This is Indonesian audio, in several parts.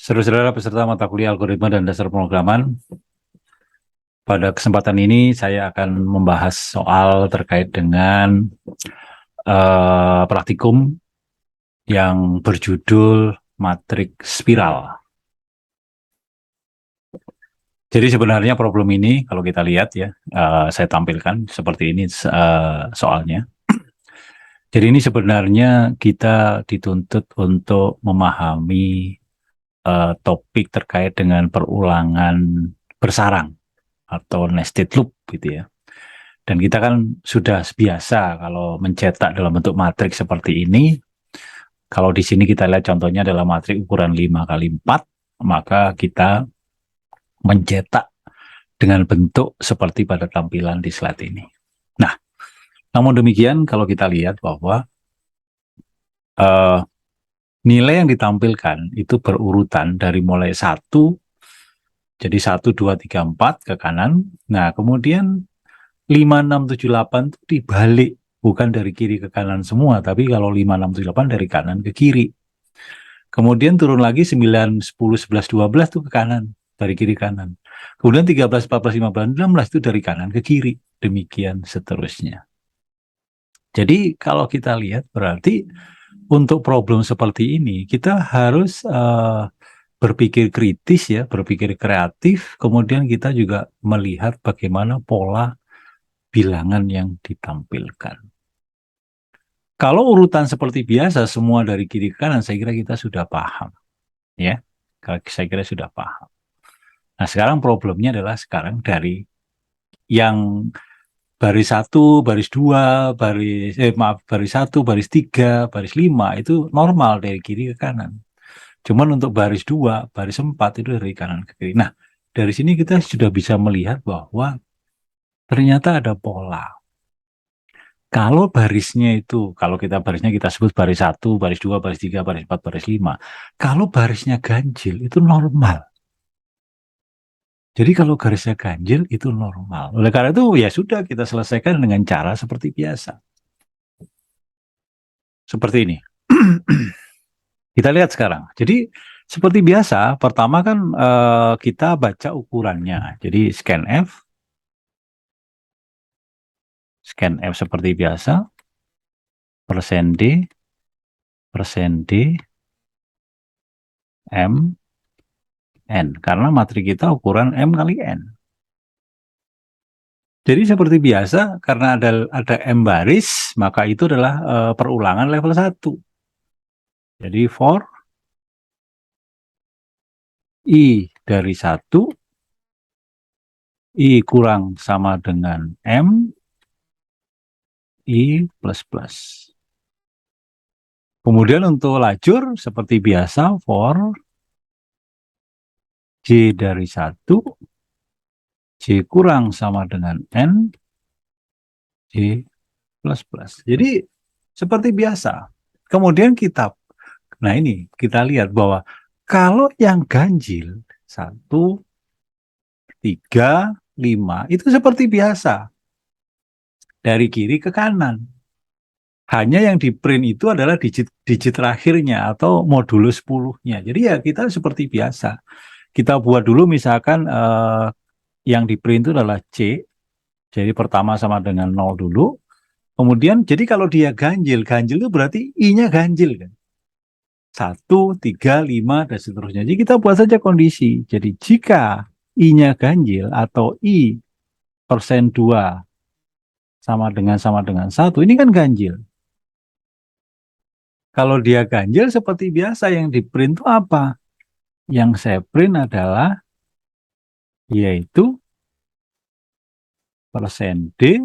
Saudara-saudara peserta mata kuliah algoritma dan dasar pemrograman, pada kesempatan ini saya akan membahas soal terkait dengan praktikum yang berjudul matriks spiral. Jadi sebenarnya problem ini kalau kita lihat ya, saya tampilkan seperti ini soalnya. Jadi ini sebenarnya kita dituntut untuk memahami topik terkait dengan perulangan bersarang atau nested loop gitu ya. Dan kita kan sudah biasa kalau mencetak dalam bentuk matriks seperti ini. Kalau di sini kita lihat contohnya adalah matriks ukuran 5x4, maka kita mencetak dengan bentuk seperti pada tampilan di slide ini. Nah, namun demikian kalau kita lihat bahwa nilai yang ditampilkan itu berurutan dari mulai 1, jadi 1, 2, 3, 4 ke kanan. Nah, kemudian 5, 6, 7, 8 itu dibalik. Bukan dari kiri ke kanan semua, tapi kalau 5, 6, 7, 8 dari kanan ke kiri. Kemudian turun lagi 9, 10, 11, 12 itu ke kanan, dari kiri kanan. Kemudian 13, 14, 15, 16 itu dari kanan ke kiri. Demikian seterusnya. Jadi kalau kita lihat berarti untuk problem seperti ini kita harus berpikir kritis ya, berpikir kreatif, kemudian kita juga melihat bagaimana pola bilangan yang ditampilkan. Kalau urutan seperti biasa, semua dari kiri ke kanan, saya kira kita sudah paham. Ya, saya kira sudah paham. Nah, sekarang problemnya adalah sekarang dari yang baris 1, baris 2, baris 1, baris 3, baris 5, itu normal dari kiri ke kanan. Cuman untuk baris 2, baris 4 itu dari kanan ke kiri. Nah, dari sini kita sudah bisa melihat bahwa ternyata ada pola. Kalau barisnya itu, kalau barisnya kita sebut baris 1, baris 2, baris 3, baris 4, baris 5. Kalau barisnya ganjil itu normal. Jadi kalau garisnya ganjil itu normal. Oleh karena itu ya sudah kita selesaikan dengan cara seperti biasa. Seperti ini. Kita lihat sekarang. Jadi seperti biasa, pertama kan kita baca ukurannya. Jadi scan F seperti biasa, persen D, M, N. Karena matrik kita ukuran M kali N. Jadi seperti biasa, karena ada M baris, maka itu adalah perulangan level 1. Jadi for I dari 1, I kurang sama dengan M, I plus plus. Kemudian untuk lajur, seperti biasa, for J dari 1, J kurang sama dengan N, J plus plus. Jadi seperti biasa. Kemudian nah ini kita lihat bahwa kalau yang ganjil 1, 3, 5 itu seperti biasa dari kiri ke kanan. Hanya yang di print itu adalah digit terakhirnya atau modulus 10-nya. Jadi ya kita seperti biasa. Kita buat dulu misalkan yang di print itu adalah C. Jadi pertama sama dengan 0 dulu. Kemudian jadi kalau dia ganjil itu berarti I-nya ganjil kan. 1, 3, 5 dan seterusnya. Jadi kita buat saja kondisi. Jadi jika I-nya ganjil atau I persen 2 sama dengan 1, ini kan ganjil. Kalau dia ganjil seperti biasa yang di print itu apa? Yang saya print adalah yaitu persen D,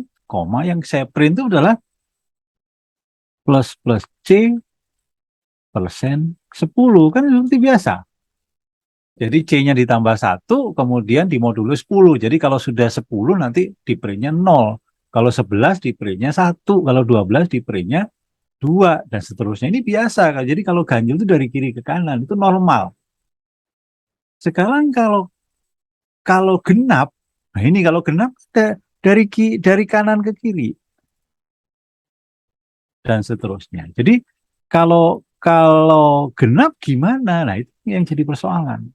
yang saya print itu adalah plus C persen 10. Kan seperti biasa. Jadi C-nya ditambah 1, kemudian dimodulus 10. Jadi kalau sudah 10 nanti di printnya 0. Kalau 11 di printnya 1. Kalau 12 di printnya 2. Dan seterusnya. Ini biasa. Jadi kalau ganjil itu dari kiri ke kanan. Itu normal. Sekarang kalau genap, nah ini kalau genap dari kanan ke kiri dan seterusnya. Jadi kalau kalau genap gimana? Nah, itu yang jadi persoalan.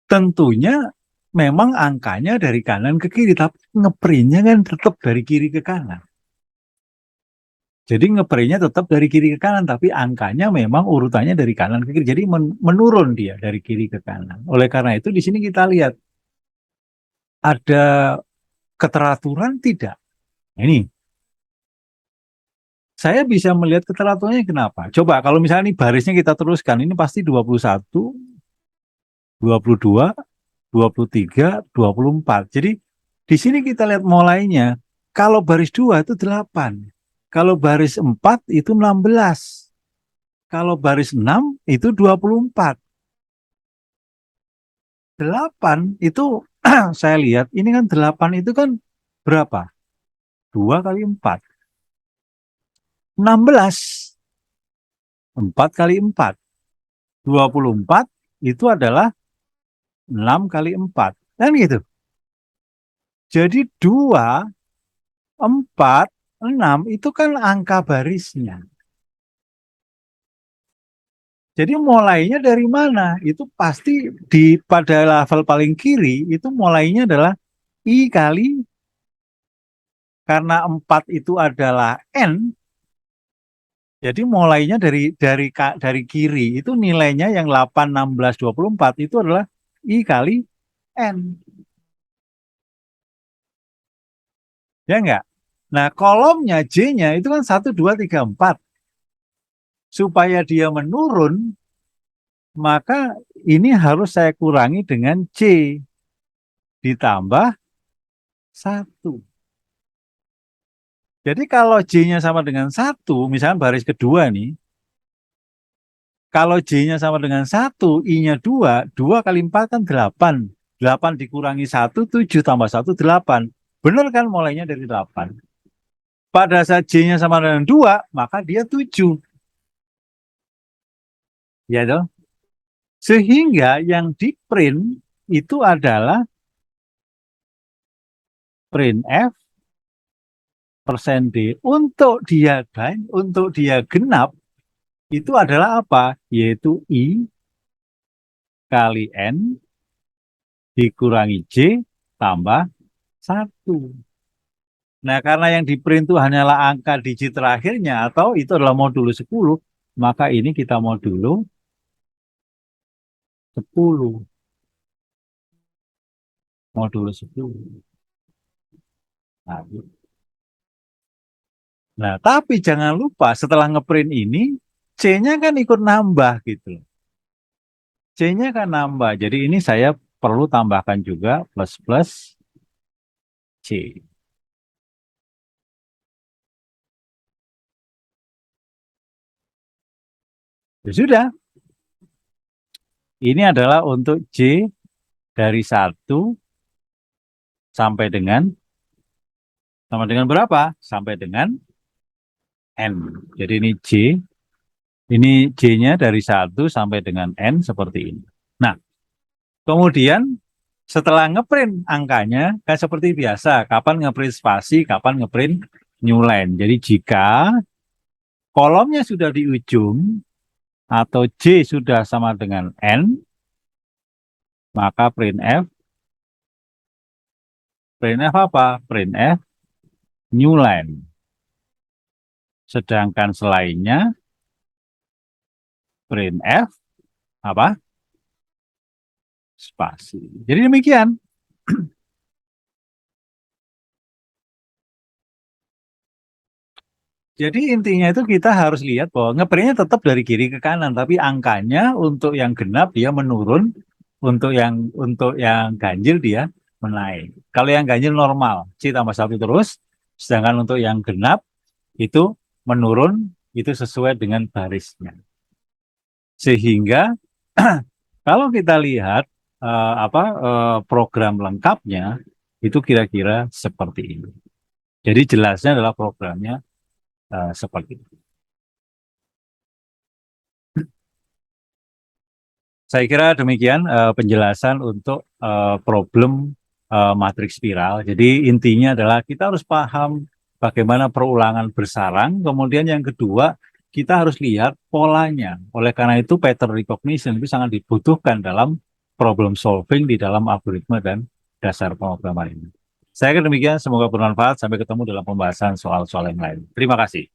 Tentunya memang angkanya dari kanan ke kiri, tapi ngeprintnya kan tetap dari kiri ke kanan. Jadi ngeprintnya tetap dari kiri ke kanan, tapi angkanya memang urutannya dari kanan ke kiri. Jadi menurun dia dari kiri ke kanan. Oleh karena itu di sini kita lihat ada keteraturan tidak. Nah, ini saya bisa melihat keteraturannya kenapa? Coba kalau misalnya ini barisnya kita teruskan, ini pasti 21, 22, 23, 24. Jadi di sini kita lihat mulainya. Kalau baris 2 itu 8. Kalau baris 4 itu 16. Kalau baris 6 itu 24. 8 itu saya lihat ini kan 8 itu kan berapa? 2 kali 4. 16. 4 kali 4. 24 itu adalah 6 kali 4. Kan gitu. Jadi 2, 4, 6 itu kan angka barisnya. Jadi mulainya dari mana? Itu pasti pada level paling kiri itu mulainya adalah I kali, karena 4 itu adalah N, jadi mulainya dari kiri itu nilainya yang 8, 16, 24 itu adalah I kali N. Ya enggak? Nah, kolomnya J-nya itu kan 1, 2, 3, 4. Supaya dia menurun, maka ini harus saya kurangi dengan C ditambah 1. Jadi kalau J-nya sama dengan 1, misalnya baris kedua nih, kalau J-nya sama dengan 1, I-nya 2, 2 kali 4 kan 8. 8 dikurangi 1, 7 tambah 1, 8. Benar kan mulainya dari 8. Pada saat J-nya sama dengan 2, maka dia 7. Ya dong? Sehingga yang di print itu adalah print F persen D. Untuk dia genap, itu adalah apa? Yaitu I kali N dikurangi J tambah 1. Nah, karena yang di print itu hanyalah angka digit terakhirnya atau itu adalah modulo 10, maka ini kita modulo 10. Modulo 10. Nah, tapi jangan lupa setelah ngeprint ini, C-nya kan ikut nambah gitu. C-nya kan nambah. Jadi ini saya perlu tambahkan juga plus C. Ya sudah, ini adalah untuk J dari 1 sampai dengan berapa? Sampai dengan N. Jadi ini J-nya dari 1 sampai dengan N seperti ini. Nah, kemudian setelah ngeprint angkanya, kan seperti biasa, kapan ngeprint spasi, kapan ngeprint new line. Jadi jika kolomnya sudah di ujung, atau J sudah sama dengan N, maka print F apa? Print F new line. Sedangkan selainnya print F apa? Spasi. Jadi demikian. Jadi intinya itu kita harus lihat bahwa ngeprintnya tetap dari kiri ke kanan, tapi angkanya untuk yang genap dia menurun, untuk yang ganjil dia menaik. Kalau yang ganjil normal, C tambah 1 terus, sedangkan untuk yang genap itu menurun, itu sesuai dengan barisnya. Sehingga kalau kita lihat program lengkapnya itu kira-kira seperti ini. Jadi jelasnya adalah programnya seperti itu. Saya kira demikian penjelasan untuk problem matriks spiral. Jadi intinya adalah kita harus paham bagaimana perulangan bersarang. Kemudian yang kedua, kita harus lihat polanya. Oleh karena itu, pattern recognition itu sangat dibutuhkan dalam problem solving di dalam algoritma dan dasar pemrograman ini. Saya kira demikian, semoga bermanfaat. Sampai ketemu dalam pembahasan soal-soal yang lain. Terima kasih.